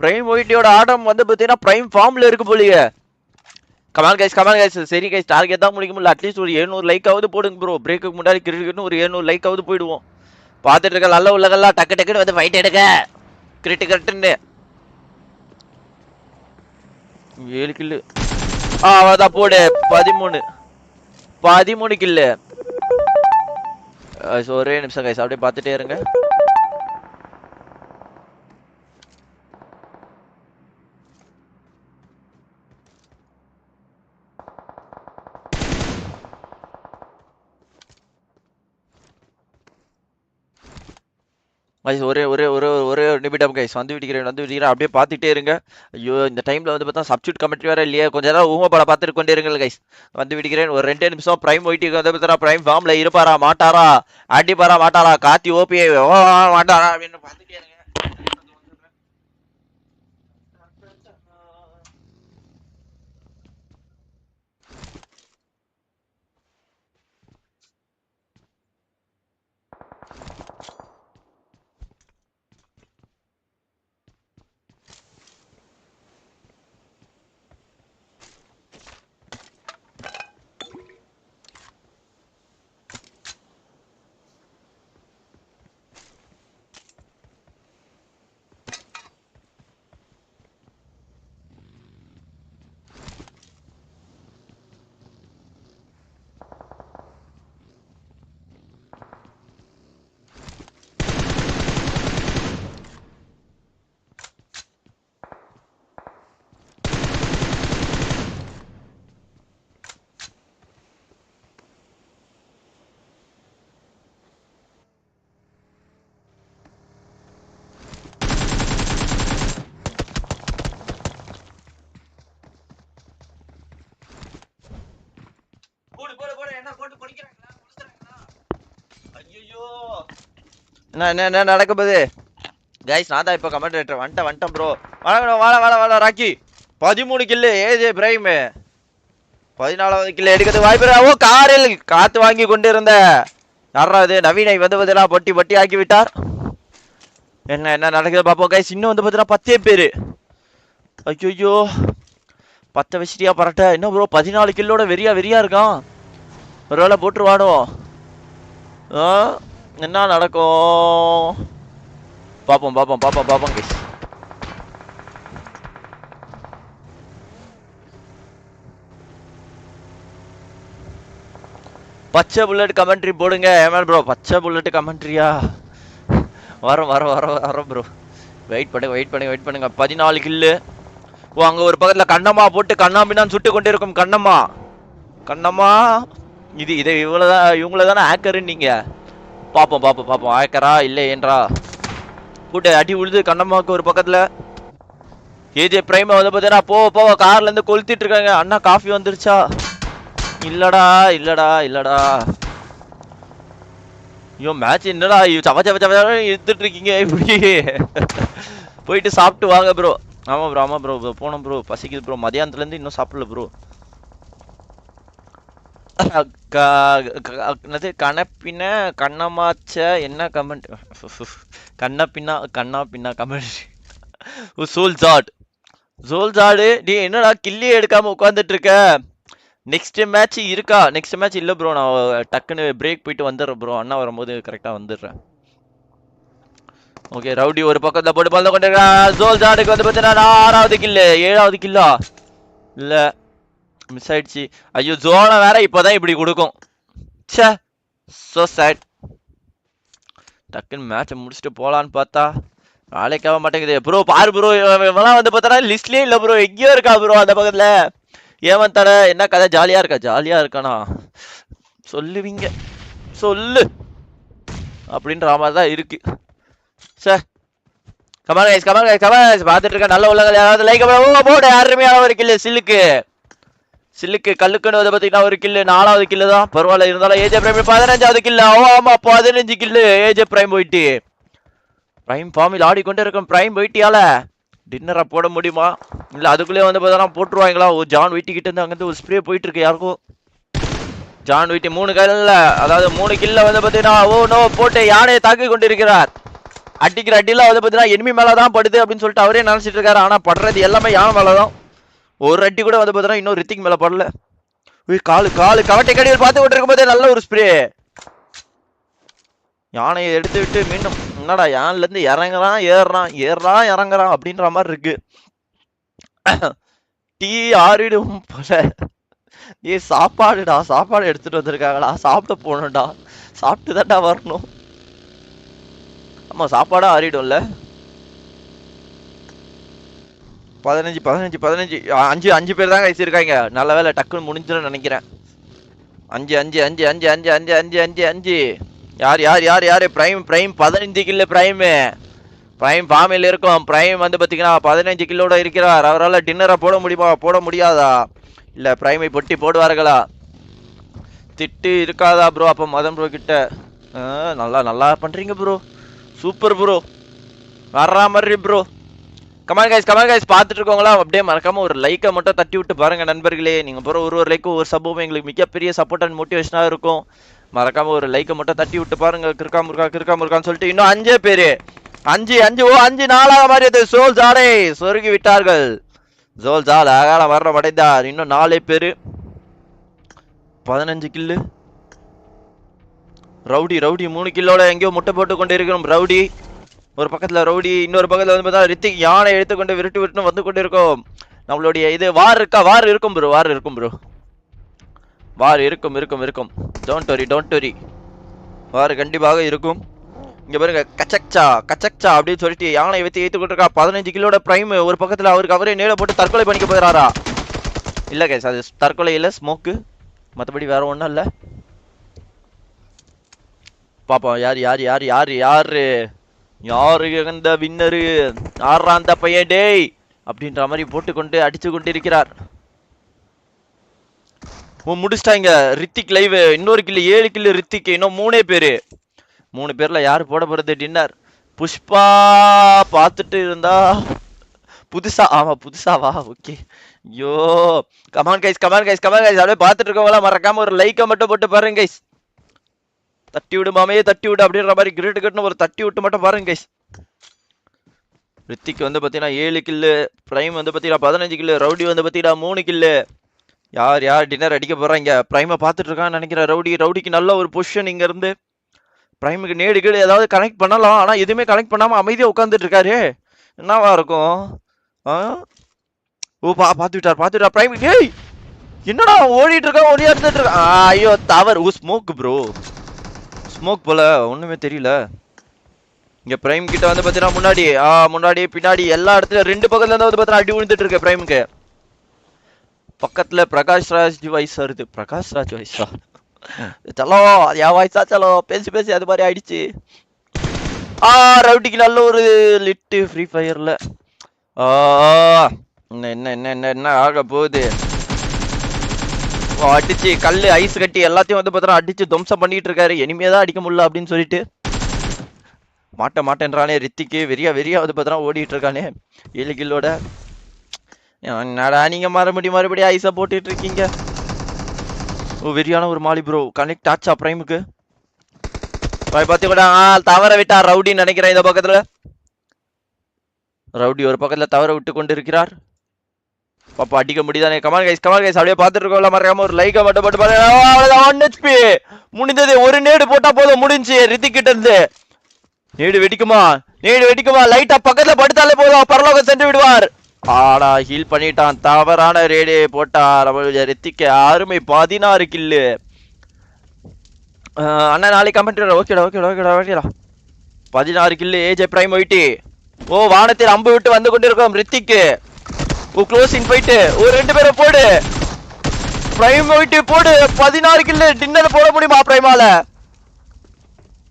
Prime ஒயிட்டியோட ஆட்டம் வந்து பார்த்தீங்கன்னா பிரைம் ஃபார்ம்ல இருக்கு போலியே. கமான் கைஸ் சரி கைஸ், டார்கெட் தான் முடிக்க முடியல. அட்லீஸ்ட் ஒரு 700 லைக்காவது போடுங்க ப்ரோ. பிரேக்குக்கு முன்னாடி கிரிக்கெட்னு ஒரு 700 லைக்காவது போயிடுவோம். பார்த்துட்டு இருக்க நல்ல உள்ளகெல்லாம் டக்கு டக்குன்னு வந்து ஃபைட் எடுக்க கிரிட்டுன்னு 7 கில்லு. அதான் போடு 13 கில்லு. ஒரே நிமிஷம் கைஸ், அப்படியே பார்த்துட்டே இருங்க. கைஸ் ஒரே ஒரே ஒரே ஒரே ஒரு நிமிடம் கைஸ், வந்து விடுகிறேன் அப்படியே பார்த்துட்டே இருங்க. ஐயோ இந்த டைம்ல வந்து பார்த்தா சப்ஸ்டியூட் கமெண்ட்ரி வேற இல்லையே, கொஞ்ச நேரம் ஊம படம் பார்த்துட்டு கொண்டே இருங்க கைஸ். வந்து விடுகிறேன் ஒரு 2 நிமிஷம். பிரைம் ஒயிட்டிக்கு வந்து பார்த்தா பிரைம் ஃபார்ம்ல இருப்பாரா மாட்டாரா, அடிப்பாரா மாட்டாரா, காத்தி ஓபி மாட்டாரா அப்படின்னு பார்த்துட்டே இருங்க. என்ன நடக்க போகுது கைஸ்? நான் தான் இப்போ கமெண்டேட்டர் வந்துட்டேன் ப்ரோ. வாழ ராக்கி 13 கில்லு. ஏஜே பிரைம் 14வது கில்லு எடுக்கிறது வாய்ப்பு. ஓ காரில் காத்து வாங்கி கொண்டு இருந்த யாராவது நவீனை வந்து பார்த்தீங்கன்னா பொட்டி ஆக்கி விட்டார். என்ன நடக்குது பார்ப்போம் கைஸ். இன்னும் வந்து பார்த்தீங்கன்னா 10 பேரு. ஐயோ 10 வச்சிட்டியா பரட்ட. என்ன ப்ரோ 14 கில்லோட வெறியா இருக்கான். ஒரு வேளை போட்டுருவானோ? என்ன நடக்கும் பாப்போம் கைஸ். பச்சை புல்லட் கமெண்ட்ரி போடுங்க. ஏமால் ப்ரோ பச்சை புல்லட் கமெண்ட்ரியா? வரோம் ப்ரோ. வெயிட் பண்ணுங்க. 14 கில்லு. ஓ அங்க ஒரு பக்கத்துல கண்ணம்மா போட்டு கண்ணாம்பின்னான் சுட்டு கொண்டு இருக்கும். கண்ணம்மா இது இவங்கள தானே ஹேக்கருன்னு நீங்க. பாப்போம் ஹேக்கரா இல்லை என்றா கூட்டு அடி உழுது கண்ணம்மாவுக்கு ஒரு பக்கத்துல. ஏஜே பிரைம் வந்து பார்த்தீங்கன்னா போ கார்ல இருந்து கொளுத்திட்டு இருக்காங்க. அண்ணா காஃபி வந்துருச்சா? இல்லடா ஐயோ மேட்ச் என்னடா சவ எடுத்துட்டு இருக்கீங்க இப்படி? போயிட்டு சாப்பிட்டு வாங்க ப்ரோ. ஆமா ப்ரோ போனோம் ப்ரோ, பசிக்குது ப்ரோ. மதியானத்துல இருந்து இன்னும் சாப்பிடல ப்ரோ. கணப்பின கண்ணமாச்ச என்ன கமெண்ட்? கண்ணா பின்னா கமெண்ட். சோல்ஜாடு நீ என்னடா கில்லியே எடுக்காம உட்காந்துட்டு இருக்க? நெக்ஸ்ட் மேட்ச் இருக்கா? நெக்ஸ்ட் மேட்ச் இல்ல ப்ரோ, நான் டக்குன்னு பிரேக் போயிட்டு வந்துடுறேன் ப்ரோ. அண்ணா வரும்போது கரெக்டா வந்துடுறேன். ஓகே ரவுடி ஒரு பக்கத்துல போட்டு பல்ல கொண்டு சோல்ஜாடுக்கு வந்து பார்த்தீங்கன்னா 6வது கில்லு 7வது கில்லா இல்ல மிஸ் ஆயிடுச்சு. ஐயோ ஜோனை வேற இப்பதான் இப்படி கொடுக்கும். So sad. டக்குன்னு மேட்சை முடிச்சுட்டு போலான்னு பார்த்தா நாளைக்காக மாட்டேங்குது ப்ரோ. பாரு ப்ரோ இவெல்லாம் வந்து பார்த்தா லிஸ்ட்லயே இல்ல ப்ரோ, எங்கேயோ இருக்கா ப்ரோ அந்த பக்கத்துல. ஏவன் தட என்ன கதை? ஜாலியா இருக்கானா? சொல்லுவீங்க சொல்லு அப்படின்ற மாதிரி தான் இருக்கு. சார் கமான் கைஸ் பார்த்துட்டு இருக்க நல்ல உள்ளங்கள் யாராவது லைக் போடு. அருமையான ஒரு கில்லு சில்லுக்கு கல்லுக்குன்னு வந்து பார்த்தீங்கன்னா ஒரு கில்லு. 4வது கில்லு தான் பரவாயில்ல. இருந்தாலும் ஏஜே பிரைம் 15வது கில்லு. ஆமா 15 கில்லு ஏஜே பிரைம் போயிட்டு. பிரைம் ஃபார்மில் ஆடிக்கொண்டே இருக்கும். பிரைம் போயிட்டியால டின்னரை போட முடியுமா? இல்ல அதுக்குள்ளே வந்து பார்த்தா போட்டுருவாங்களா? ஒரு ஜான் வீட்டி கிட்ட இருந்து அங்கிருந்து ஒரு ஸ்ப்ரே போயிட்டு இருக்கு யாருக்கும். ஜான் வீட்டி 3 கில்ல, அதாவது 3 கில்ல வந்து பார்த்தீங்கன்னா ஓ நோ போட்டு யானையை தாக்கி கொண்டிருக்கிறார். அடிக்கிற அடியெல்லாம் வந்து பார்த்தீங்கன்னா எனிமி மேலதான் படுது அப்படின்னு சொல்லிட்டு அவரே நினைச்சிட்டு இருக்காரு. ஆனா படுறது எல்லாமே யானை மேலதான். ஒரு அடி கூட வந்து பார்த்தீங்கன்னா இன்னும் ரித்திக் மேல படல. காலு காலு கவட்டை கடியில் பார்த்து விட்டு இருக்கும் போதே நல்ல ஒரு ஸ்ப்ரே. யானையை எடுத்து விட்டு மீண்டும் என்னடா யானைல இருந்து இறங்குறான் ஏறுறான் ஏறுறான் இறங்குறான் அப்படின்ற மாதிரி இருக்கு. டீ ஆறிடும் போல. ஏ சாப்பாடுடா, சாப்பாடு எடுத்துட்டு வந்திருக்காங்களா, சாப்பிட போகணும்டா, சாப்பிட்டு தான்டா வரணும். ஆமா சாப்பாடா ஆறிடும்ல. 15 15 15 5 பேர் தான் கைசிருக்காங்க. நல்ல வேலை டக்குன்னு முடிஞ்சுன்னு நினைக்கிறேன். 5 5 5 5 5 5 5 5 5 யார் யார் யார் யாரு? பிரைம் பிரைம் 15 கில்லு பிரைம். பிரைம் ஃபார்மில் இருக்கும். பிரைம் வந்து பார்த்தீங்கன்னா 15 கில்லோட இருக்கிறார். அவரால் டின்னரை போட முடியுமா, போட முடியாதா? இல்லை பிரைமை பொட்டி போடுவார்களா? திட்டு இருக்காதா ப்ரோ? அப்போ மதன் ப்ரோ கிட்ட நல்லா நல்லா பண்ணுறீங்க ப்ரோ, சூப்பர் ப்ரோ, வர்ற மாதிரி ப்ரோ. கமான் கைஸ் பார்த்துட்டு இருக்கோங்களா? அப்படியே மறக்காம ஒரு லைக்கை மட்டும் தட்டி விட்டு பாருங்க நண்பர்களே. நீங்கள் போகிற ஒரு லைக்கும் ஒரு சப்போவும் எங்களுக்கு மிகப்பெரிய சப்போர்ட் அண்ட் மோட்டிவேஷனாக இருக்கும். மறக்காம ஒரு லைக்கை மட்டும் தட்டி விட்டு பாருங்க. கிறுக்கா முருக்கான்னு சொல்லிட்டு இன்னும் 5 பேர் 5 5 ஓ 5 4 மாதிரி சோல் ஜாடை சொருகி விட்டார்கள். ஜோல் ஜால் அகால வர்ற அடைந்தார். இன்னும் 4 பேர் 15 கில்லு. ரவுடி 3 கில்லோட எங்கேயோ முட்டை போட்டு கொண்டு இருக்கிறோம். ரவுடி ஒரு பக்கத்துல, ரவுடி இன்னொரு பக்கத்துல வந்து பார்த்தா ரித்திக் யானை எடுத்துக்கொண்டு விரட்டு வந்து கொண்டு இருக்கோம். நம்மளுடைய இது வார் இருக்கா? வார் இருக்கும் ப்ரோ, வார் இருக்கும் ப்ரோ, வார் இருக்கும். டோன்ட் வரி, வார் கண்டிப்பாக இருக்கும். இங்க பாருங்க கச்சக்சா அப்படின்னு சொல்லிட்டு யானை வச்சு ஏற்றுக்கொண்டு இருக்கா. 15 கிலோட பிரைம் ஒரு பக்கத்துல. அவருக்கு அவரே நேர போட்டு தற்கொலை பண்ணிக்க போகிறாரா? இல்ல கைஸ், அது தற்கொலை இல்ல, ஸ்மோக்கு, மற்றபடி வேற ஒன்றும் இல்லை. பாப்போம் யாரு யாரு யாரு யாரு யாரு யாரு இந்த வின்னரு, ஆடுறான் அந்த பையன் டேய் அப்படின்ற மாதிரி போட்டுக்கொண்டு அடிச்சு கொண்டு இருக்கிறார். முடிச்சிட்டாங்க ரித்திக் லைவ். இன்னொரு கில்லு, 7 கில்லு ரித்திக். இன்னும் 3 பேரு. 3 பேர்ல யாரு போட போறது டின்னர்? புஷ்பா பார்த்துட்டு இருந்தா புதுசா, ஆமா புதுசாவா, ஓகே. ஐயோ கமான் கைஸ் அப்படியே பார்த்துட்டு இருக்கவங்களா மறக்காம ஒரு லைக்கை மட்டும் போட்டு பாருங்க கைஸ். தட்டி விடு மாமே, தட்டி விடு அப்படின்ற மாதிரி கிரேட்டு கட்டுன்னு ஒரு தட்டி விட்டு மட்டும் பாருங்க கைஸ். ரித்திக் வந்து பார்த்தீங்கன்னா 7 கில்லு, பிரைம் வந்து பார்த்தீங்கன்னா 15 கில்லு, ரவுடி வந்து பார்த்தீங்கன்னா 3 கில்லு. யார் டின்னர் அடிக்க போறாங்க? பிரைமை பார்த்துட்டு இருக்கான்னு நினைக்கிறேன். ரவுடிக்கு நல்ல ஒரு பொசிஷன் இங்க இருந்து. பிரைமுக்கு நேடு கீடு ஏதாவது கனெக்ட் பண்ணலாம், ஆனா எதுவுமே கனெக்ட் பண்ணாம அமைதியா உட்காந்துட்டு இருக்காரு. என்னவா இருக்கும்? ஓ பார்த்துட்டார் பிரைம். ஏய் என்னடா ஓடிட்டு இருக்கான், ஓடியா இருந்துட்டு இருக்கான். ஐயோ தவறு. ஓ ஸ்மோக் ப்ரோ, ஸ்மோக் போல, ஒண்ணுமே தெரியல. இங்க பிரைம் கிட்ட வந்து பாத்தீங்கன்னா முன்னாடி பின்னாடி எல்லா இடத்துல 2 பக்கத்துல இருந்து வந்து பாத்தீங்கன்னா அடி விழுந்துட்டு இருக்கு. பிரைமுக்கு பக்கத்துல பிரகாஷ் ராஜ் வாய்ஸ் வருது. பிரகாஷ் ராஜ் வாய்ஸா? சலோ யா வாய்ஸா? சலோ பேசி அது மாதிரி ஆயிடுச்சு. ரவுடிக்கு நல்ல ஒரு லிட்டு ஃப்ரீ ஃபயர்ல. என்ன ஆக போகுது? அடிச்சு கல்லு ஐஸ் கட்டி எல்லாத்தையும் வந்து பார்த்தா அடிச்சு துவம்சம் பண்ணிட்டு இருக்காரு. இனிமேதான் அடிக்க முடியல அப்படின்னு சொல்லிட்டு மாட்டேன்றானே ரித்திக்கு. வெறியா வந்து பார்த்தா ஓடிட்டு இருக்கானே 7 கில்லோட. என்னடா நீங்க மறுபடியும் ஐஸா போட்டுட்டு இருக்கீங்க? ஓ வெறியான ஒரு மாலி ப்ரோ. கனெக்ட் ஆச்சா பிரைமுக்கு? பாத்தீங்கன்னா தவற விட்டா ரவுடின்னு நினைக்கிறேன். இந்த பக்கத்துல ரவுடி ஒரு பக்கத்துல தவற விட்டு கொண்டு இருக்கிறார். பாப்பா அடிக்க முடியுதானே? கமான் கைஸ் அப்படியே பார்த்துட்டு இருக்கோம்ல, மறக்காம ஒரு லைக்கை மட்டும் போட்டு பாருங்க. 1 HP முடிந்தது. ஒரு நேடு போட்டா போதும், முடிஞ்சு. ரித்திக் கிட்ட இருந்து நேடு வெடிக்குமா? லைட்டா பக்கத்துல படுத்தாலே போதும், பரலோகம் சென்று விடுவார். ஆனா ஹீல் பண்ணிட்டான். தவறான ரேடு போட்டார் ரித்திக். அருமை 16 கில்லு. அண்ணா நாளைக்கு கமெண்ட். ஓகேடா 16 கில்லு. AJ Prime ஒயிட்டி. ஓ வானத்தில் அம்பு விட்டு வந்து கொண்டிருக்கோம் ரித்திக்கு. ஓ க்ளோசிங் போயிட்டு ஒரு 2 பேரை போடு. பிரைம் ஒயிட்டி போடு. 16 கில்லு. டின்னர் போட முடியுமா பிரைமால?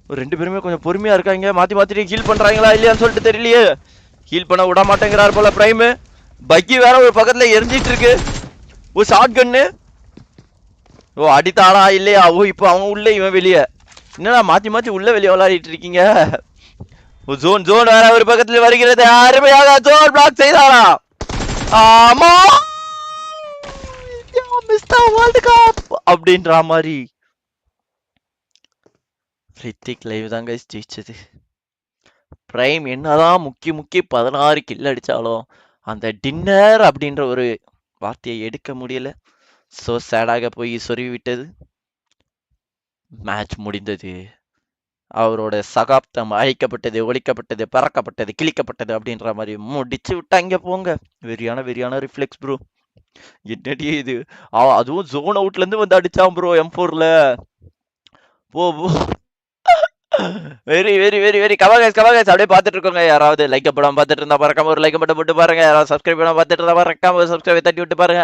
ஒரு 2 பேருமே கொஞ்சம் பொறுமையா இருக்காங்க. மாத்தி ஹீல் பண்றாங்களா இல்லையான்னு சொல்லிட்டு தெரியலையே. ஹீல் பண்ண விட மாட்டேங்கிறார் போல பிரைம். பக்கி வேற ஒரு பக்கத்துல எரிஞ்சிட்டு இருக்கு. ஓ ஷாட் கன்னு. ஓ அடித்தானா இல்லையா? ஓ இப்போ அவன் உள்ள இவன் வெளியே. என்னடா மாத்தி உள்ள வெளியே விளையாடிட்டு இருக்கீங்க? ஜோன் வேற ஒரு பக்கத்துல வருகிறது. அருமையாக ஜோன் பிளாக் செய்தாரா? ஆமா மிஸ்டர் வேர்ல்ட் கப் அப்படின்ற மாதிரி. ரித்திக் லைவ் தான் கைஸ் ஜெயிச்சது. பிரைம் என்னதான் முக்கி முக்கி 16 கில் அடிச்சாலும் அந்த டின்னர் அப்படின்ற ஒரு வார்த்தையை எடுக்க முடியல. ஸோ சேடாக போய் சொருவி விட்டது. மேட்ச் முடிந்தது. அவரோட சகாப்தம் அழிக்கப்பட்டது, ஒழிக்கப்பட்டது, பறக்கப்பட்டது, கிழிக்கப்பட்டது அப்படின்ற மாதிரி முடிச்சு விட்டாங்க போங்க. வெறியான ரிஃப்ளெக்ஸ் ப்ரோ. என்னடி இது? அதுவும் ஜோன் அவுட்ல இருந்து வந்து அடிச்சான் ப்ரோ M4ல. போ போ. வெரி கவாகஸ் அப்படியே பார்த்துட்டு இருக்கோங்க. யாராவது லைக் படம் பார்த்துட்டு இருந்தா பறக்காம ஒரு லைக் மட்டும் போட்டு பாருங்க. யாராவது சப்ஸ்கிரைப் பண்ண பார்த்துட்டு இருந்தா பறக்காம ஒரு சப்ஸ்கிரைப் தட்டி விட்டு பாருங்க.